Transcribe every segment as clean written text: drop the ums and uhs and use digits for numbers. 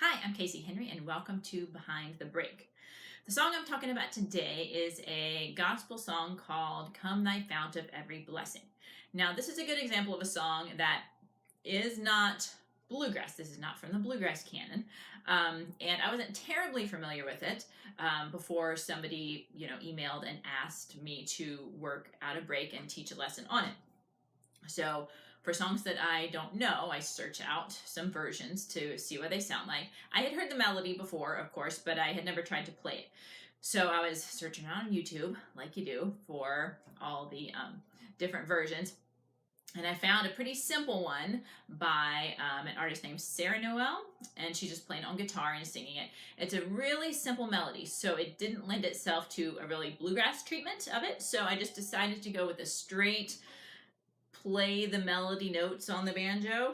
Hi, I'm Casey Henry, and welcome to Behind the Break. The song I'm talking about today is a gospel song called Come Thy Fount of Every Blessing. Now, this is a good example of a song that is not bluegrass. This is not from the bluegrass canon. And I wasn't terribly familiar with it before somebody, emailed and asked me to work out a break and teach a lesson on it. So for songs that I don't know, I search out some versions to see what they sound like. I had heard the melody before, of course, but I had never tried to play it. So I was searching on YouTube, like you do, for all the different versions. And I found a pretty simple one by an artist named Sarah Noel, and she's just playing on guitar and singing it. It's a really simple melody, so it didn't lend itself to a really bluegrass treatment of it. So I just decided to go with a straight play the melody notes on the banjo.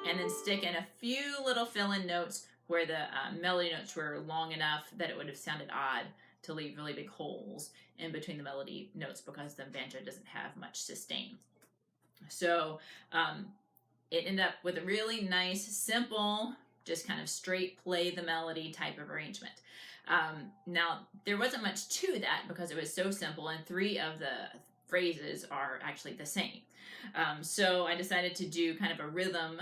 And then stick in a few little fill-in notes where the melody notes were long enough that it would have sounded odd to leave really big holes in between the melody notes because the banjo doesn't have much sustain. So it ended up with a really nice, simple, just kind of straight play the melody type of arrangement. Now, there wasn't much to that because it was so simple, and 3 of the phrases are actually the same. So I decided to do kind of a rhythm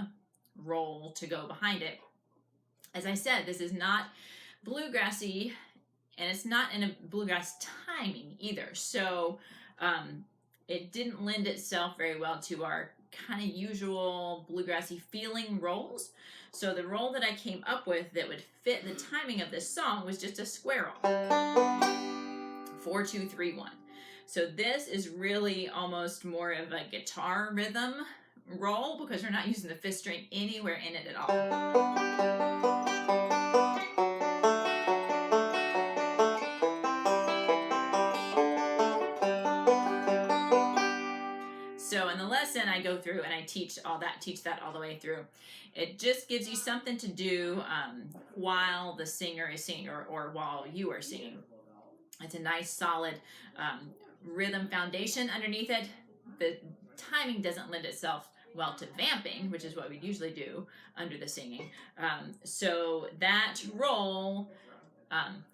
roll to go behind it. As I said, this is not bluegrassy, and it's not in a bluegrass timing either. So it didn't lend itself very well to our kind of usual bluegrassy feeling rolls. So the roll that I came up with that would fit the timing of this song was just a square roll. 4, 2, 3, 1. So this is really almost more of a guitar rhythm roll because we're not using the 5th string anywhere in it at all. So in the lesson, I go through and I teach that all the way through. It just gives you something to do while the singer is singing or while you are singing. It's a nice solid rhythm foundation underneath it. The timing doesn't lend itself well to vamping, which is what we'd usually do under the singing. So that roll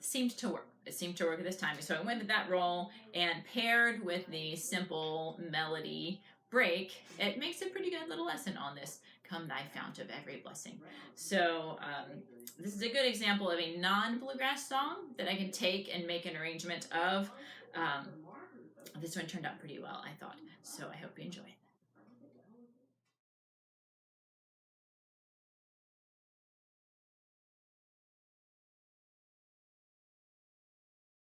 seemed to work. It seemed to work at this time. So I went with that roll, and paired with the simple melody break, it makes a pretty good little lesson on this Come Thy Fount of Every Blessing. So this is a good example of a non-bluegrass song that I can take and make an arrangement of. This one turned out pretty well, I thought. So I hope you enjoy.